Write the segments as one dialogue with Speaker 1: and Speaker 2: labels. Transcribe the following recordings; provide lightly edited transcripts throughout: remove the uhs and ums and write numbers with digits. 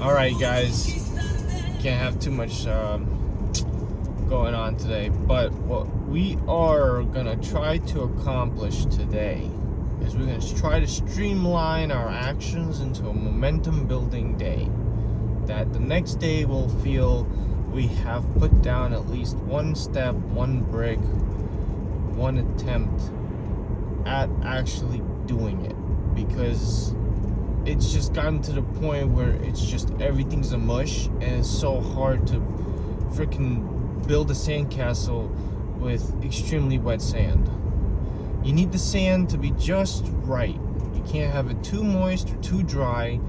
Speaker 1: Alright guys, can't have too much going on today, but what we are gonna try to accomplish today is we're gonna try to streamline our actions into a momentum building day, that the next day will feel we have put down at least one step, one brick, one attempt at actually doing it, because it's just gotten to the point where it's just everything's a mush, and it's so hard to freaking build a sandcastle with extremely wet sand. You need the sand to be just right. You can't have it too moist or too dry.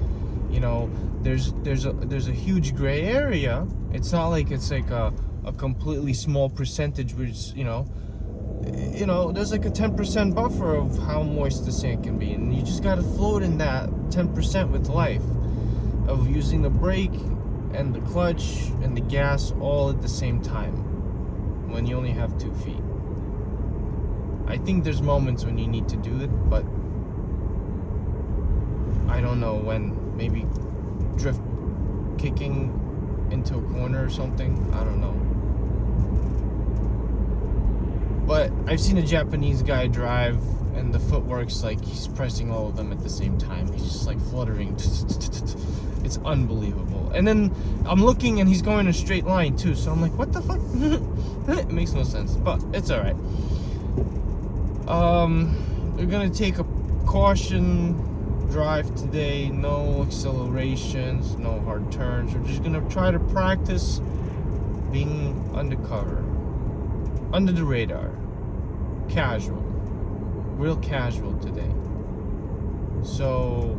Speaker 1: You know, there's a huge gray area. It's not like it's like a completely small percentage, which there's like a 10% buffer of how moist the sand can be, and you just gotta float in that 10% with life of using the brake and the clutch and the gas all at the same time when you only have 2 feet. I think there's moments when you need to do it, but I don't know when. Maybe drift kicking into a corner or something, I don't know. But I've seen a Japanese guy drive, and the footwork's like he's pressing all of them at the same time. He's just like fluttering. It's unbelievable. And then I'm looking, and he's going in a straight line too. So I'm like, what the fuck? It makes no sense, but it's all right. We're gonna take a caution drive today. No accelerations, no hard turns. We're just gonna try to practice being undercover, under the radar, casual, real casual today. So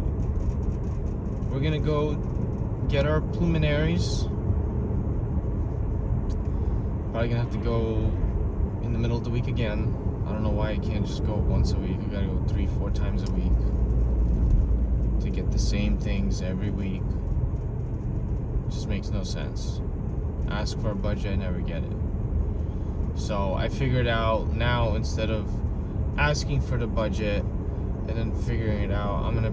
Speaker 1: we're gonna go get our preliminaries. Probably gonna have to go in the middle of the week again. I don't know why I can't just go once a week. I gotta go 3-4 times a week to get the same things every week. It just makes no sense. Ask for a budget, I never get it. So I figured out now, instead of asking for the budget and then figuring it out, I'm gonna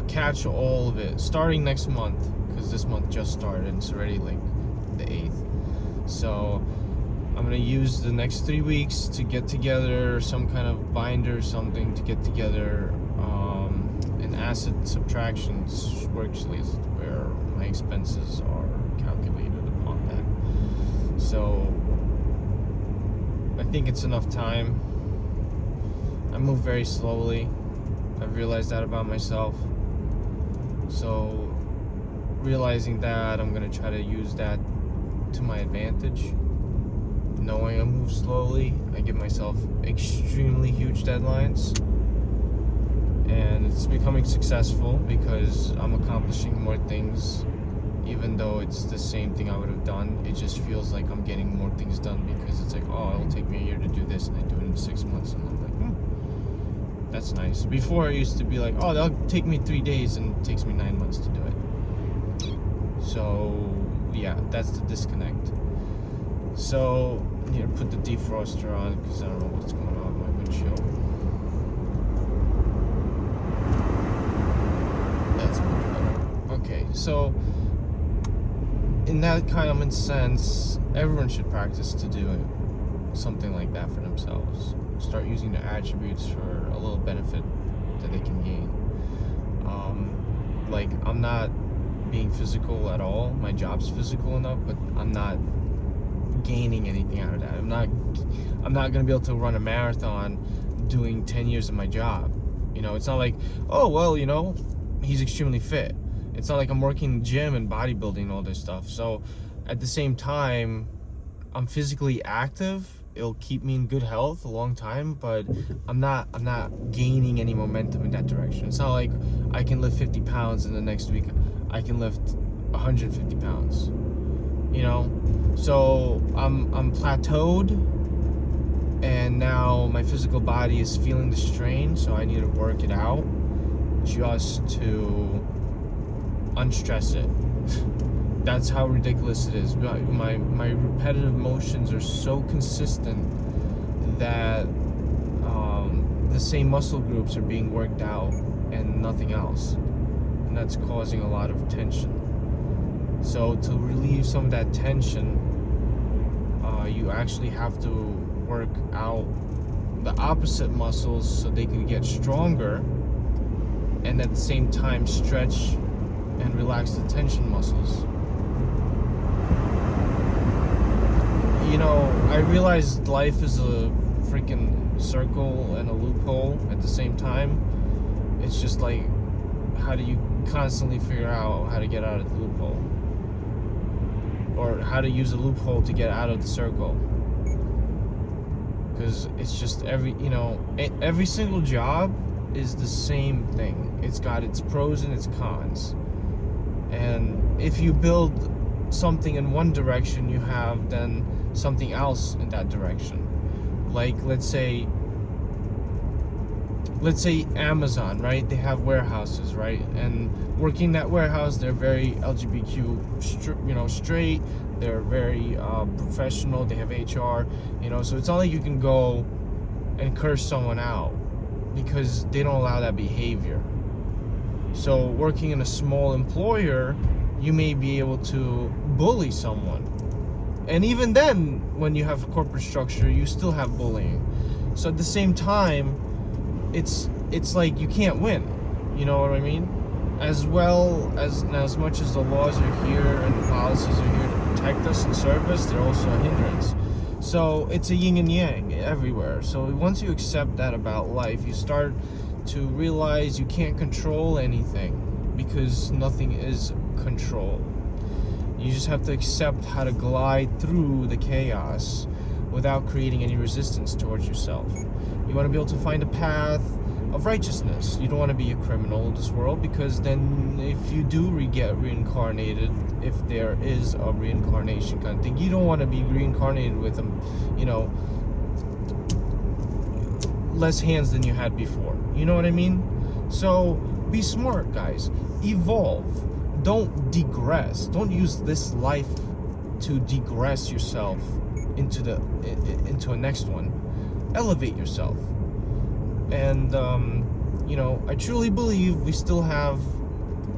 Speaker 1: catch all of it starting next month, because this month just started and it's already like the 8th. So I'm gonna use the next 3 weeks to get together some kind of binder or something, to get together an asset subtraction worksheet where my expenses are calculated upon that. So I think it's enough time. I move very slowly. I've realized that about myself. So realizing that, I'm gonna try to use that to my advantage. Knowing I move slowly, I give myself extremely huge deadlines, and it's becoming successful because I'm accomplishing more things. Even though it's the same thing I would have done, it just feels like I'm getting more things done, because it's like, oh, it'll take me a year to do this, and I do it in 6 months, and I'm like, that's nice. Before, it used to be like, oh, that'll take me 3 days, and it takes me 9 months to do it. So yeah, that's the disconnect. So I need to put the defroster on, because I don't know what's going on with my windshield. That's much better. Okay, so in that kind of sense, everyone should practice to do something like that for themselves. Start using their attributes for a little benefit that they can gain. Like, I'm not being physical at all. My job's physical enough, but I'm not gaining anything out of that. I'm not gonna be able to run a marathon doing 10 years of my job. It's not like, oh well, he's extremely fit. It's not like I'm working in the gym and bodybuilding and all this stuff. So at the same time, I'm physically active. It'll keep me in good health a long time, but I'm not gaining any momentum in that direction. It's not like I can lift 50 pounds and the next week I can lift 150 pounds. So I'm plateaued, and now my physical body is feeling the strain, so I need to work it out just to unstress it. That's how ridiculous it is. My repetitive motions are so consistent that the same muscle groups are being worked out and nothing else. that's causing a lot of tension. So to relieve some of that tension, you actually have to work out the opposite muscles so they can get stronger, and at the same time stretch and relax the tension muscles. You know, I realized life is a freaking circle and a loophole at the same time. It's just like, how do you constantly figure out how to get out of the loophole? Or how to use a loophole to get out of the circle? Because it's just every single job is the same thing. It's got its pros and its cons. And if you build something in one direction, you have then something else in that direction. Like let's say Amazon, right? They have warehouses, right? And working that warehouse, they're very LGBTQ, straight. They're very professional. They have HR, So it's not like you can go and curse someone out because they don't allow that behavior. So working in a small employer, you may be able to bully someone. And even then, when you have a corporate structure, you still have bullying. So at the same time, it's like you can't win. You know what I mean? As much as the laws are here and the policies are here to protect us and serve us, they're also a hindrance. So it's a yin and yang everywhere. So once you accept that about life, you start to realize you can't control anything because nothing is control. You just have to accept how to glide through the chaos without creating any resistance towards yourself. You want to be able to find a path of righteousness. You don't want to be a criminal in this world, because then if you do get reincarnated, if there is a reincarnation kind of thing, you don't want to be reincarnated with them, less hands than you had before. You know what I mean? So be smart, guys. Evolve. Don't digress. Don't use this life to digress yourself into a next one. Elevate yourself. And I truly believe we still have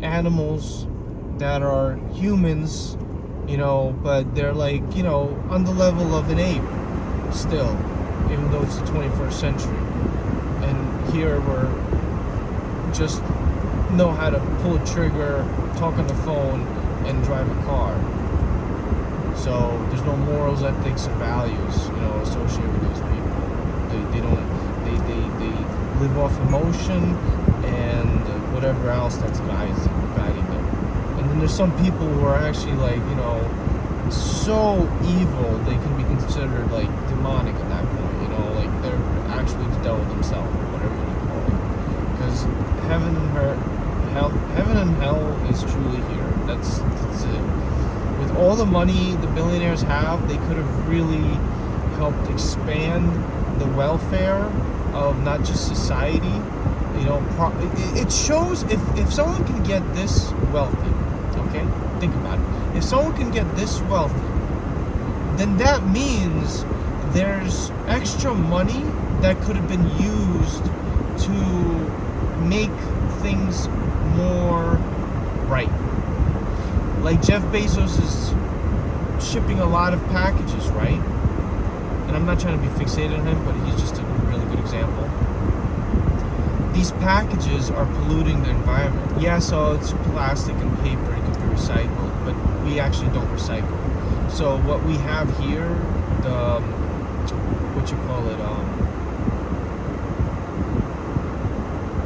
Speaker 1: animals that are humans, but they're like, on the level of an ape still, even though it's the 21st century. And here we're just know how to pull a trigger, talk on the phone, and drive a car. So there's no morals, ethics, or values, associated with those people. They live off emotion and whatever else that's guiding them. And then there's some people who are actually so evil they can be considered like demonic at that point. Like they're actually the devil themselves, or whatever you call it. Because heaven and hell is truly here. That's it. With all the money the billionaires have, they could have really helped expand the welfare of not just society. It shows if someone can get this wealthy, okay? Think about it. If someone can get this wealthy, then that means there's extra money that could have been used to make things more right. Like Jeff Bezos is shipping a lot of packages, right? And I'm not trying to be fixated on him, but he's just a really good example. These packages are polluting the environment. Yeah, so it's plastic and paper, it can be recycled, but we actually don't recycle. So what we have here,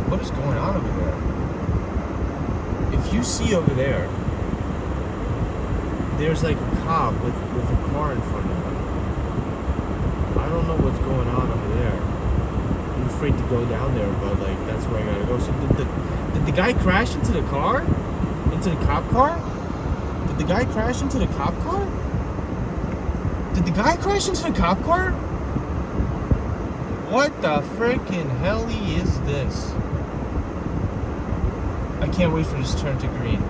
Speaker 1: what is going on over there? If you see over there, there's like a cop with a car in front of him. I don't know what's going on over there. I'm afraid to go down there, but that's where I gotta go. So did the guy crash into the car? Into the cop car? Did the guy crash into the cop car? Did the guy crash into the cop car? What the freaking hell is this? I can't wait for this to turn to green.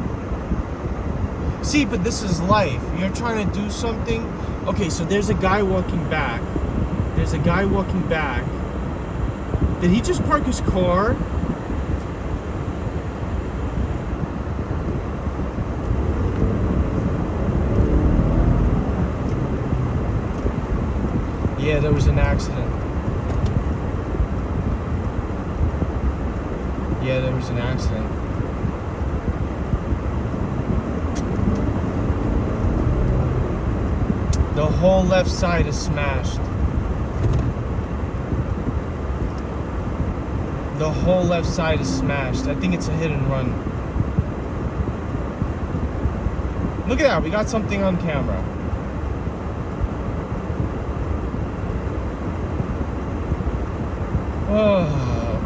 Speaker 1: See, but this is life. You're trying to do something. Okay, so there's a guy walking back. Did he just park his car? Yeah, there was an accident. Yeah, there was an accident. The whole left side is smashed. The whole left side is smashed. I think it's a hit and run. Look at that, we got something on camera.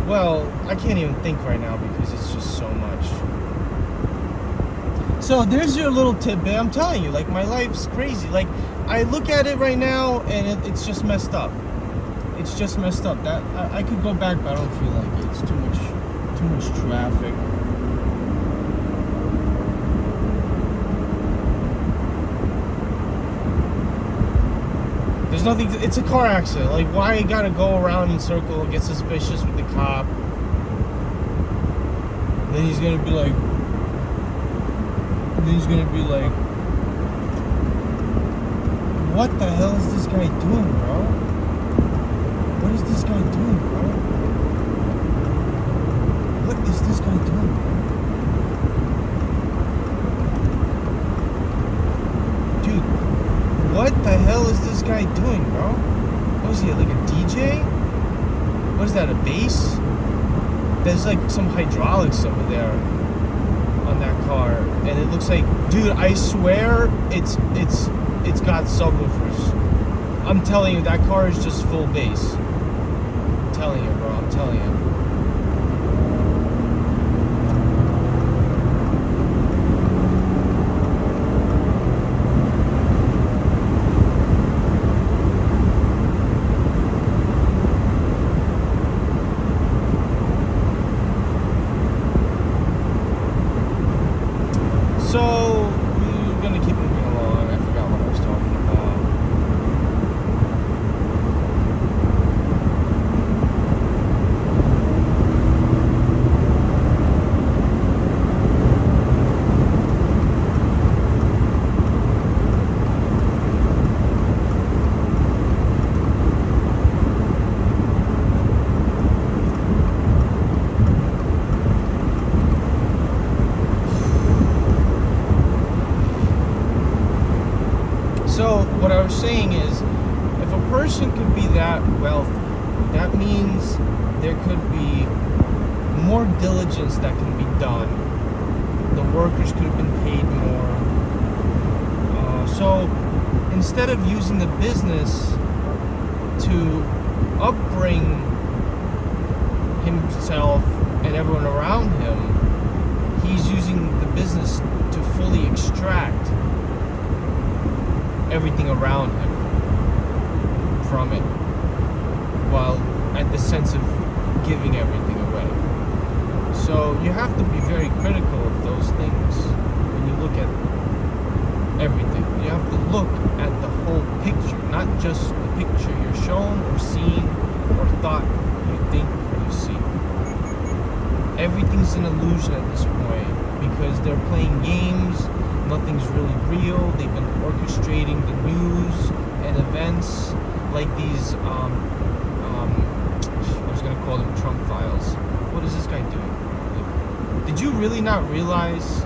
Speaker 1: Well, I can't even think right now because it's just so much. So there's your little tidbit. I'm telling you, like, my life's crazy. Like, I look at it right now and it's just messed up. It's just messed up. That I could go back, but I don't feel like it. It's too much traffic. There's nothing. It's a car accident. Like, why you gotta go around in circle, get suspicious with the cop? Then he's gonna be like. What the hell is this guy doing, bro? What is this guy doing, bro? What is this guy doing, bro? Dude, what the hell is this guy doing, bro? What is he, like a DJ? What is that, a bass? There's like some hydraulics over there on that car, and it looks like, dude, I swear it's got subwoofers. I'm telling you, that car is just full bass. I'm telling you, bro. I'm telling you. So, we're gonna keep moving along. I forgot what I was talking about. So what I was saying is, if a person could be that wealthy, that means there could be more diligence that can be done. The workers could have been paid more. So instead of using the business to upbring himself and everyone around him, he's using the business to fully extract everything around him from it, while at the sense of giving everything away. So you have to be very critical of those things when you look at everything. You have to look at the whole picture, not just the picture you're shown or seen or thought you think you see. Everything's an illusion at this point because they're playing games. Nothing's really real. They've been orchestrating the news and events like these, I was going to call them Trump files. What is this guy doing? Like, did you really not realize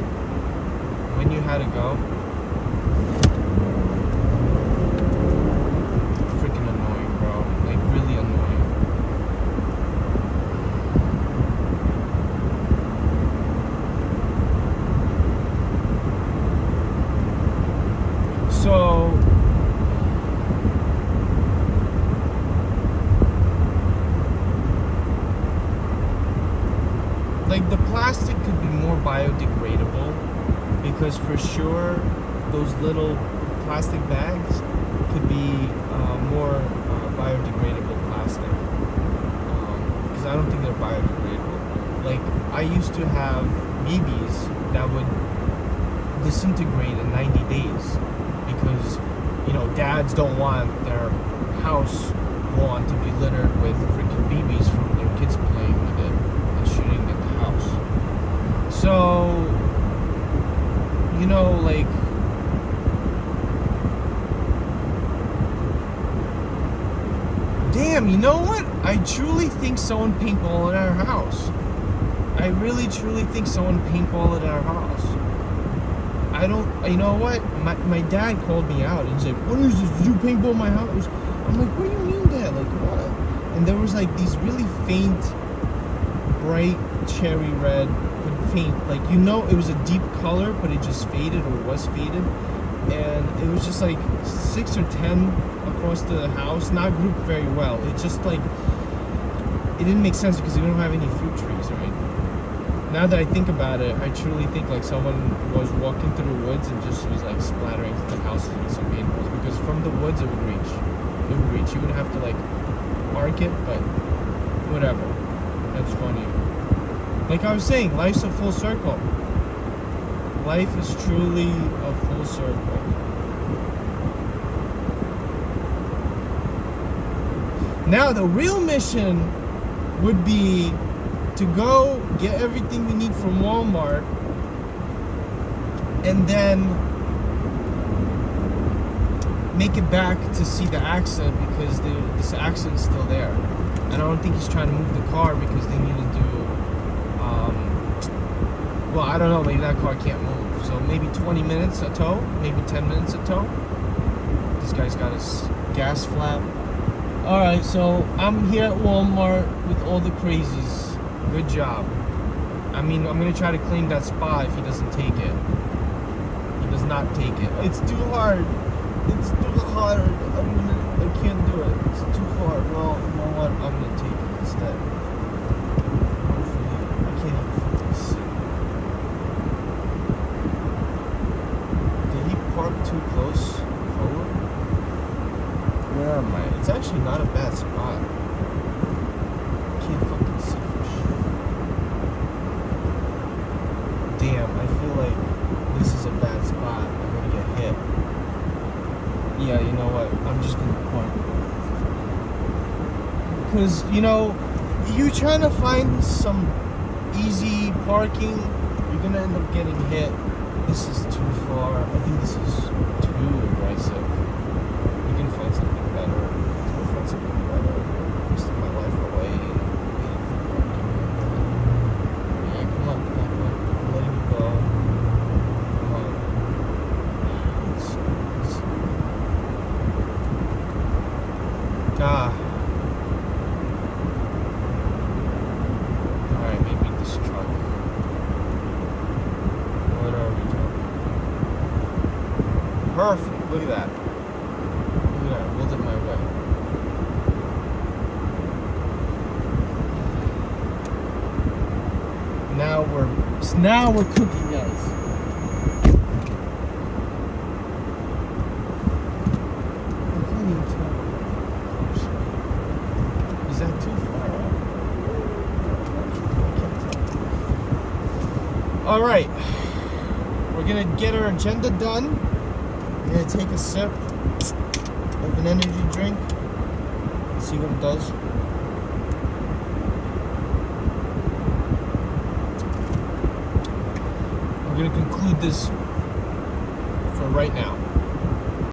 Speaker 1: when you had to go? Freaking annoying, bro. Like, really annoying. So, like, the plastic could be more biodegradable, because for sure those little plastic bags could be more biodegradable plastic, because I don't think they're biodegradable. Like, I used to have BBs that would disintegrate in 90 days. Because, you know, dads don't want their house lawn to be littered with freaking BBs from their kids playing with it and shooting at the house. So, you know, like, you know what? I truly think someone paintballed at our house. I really truly think someone paintballed at our house. I don't, you know what? My dad called me out and he's like, what is this? Did you paintball my house? I'm like, what do you mean, Dad? Like, what? And there was like these really faint, bright cherry red, but faint. Like, you know, it was a deep color, but it just faded or was faded. And it was just like 6 or 10 across the house, not grouped very well. It just like, it didn't make sense because we don't have any fruit trees, right? Now that I think about it, I truly think like someone was walking through the woods and just was like splattering the houses with some paintballs, because from the woods it would reach. It would reach. You would have to like arc it, but whatever. That's funny. Like I was saying, life's a full circle. Life is truly a full circle. Now the real mission would be to go get everything we need from Walmart and then make it back to see the accident, because this accident's still there. And I don't think he's trying to move the car because they need to do, well, I don't know, maybe that car can't move. So maybe 20 minutes a tow, maybe 10 minutes a tow. This guy's got his gas flap. Alright, so I'm here at Walmart with all the crazies. Good job. I mean, I'm gonna try to claim that spot if he doesn't take it. He does not take it. It's too hard. It's too hard. I can't do it. It's too hard. Well, you know what? I'm gonna take it instead. Hopefully, I can't even fucking see. Did he park too close forward? Where am I? It's actually not a bad spot. I can't fucking see for shit. Damn, I feel like this is a bad spot. I'm gonna get hit. Yeah, you know what? I'm just gonna park. Because, you know, you're trying to find some easy parking, you're gonna end up getting hit. This is too far. I think this is too aggressive. We can find something better. We'll find something better. Wasting my life away waiting for parking. Yeah, come on. I'm letting you go. Come on. Alright, maybe this truck. What are we talking? Perfect. Look at that. Look at that. Rolled it my way. Now we're cooking, guys. Is that too far out? All right, we're gonna get our agenda done. We're gonna take a sip of an energy drink. See what it does. We're gonna conclude this for right now.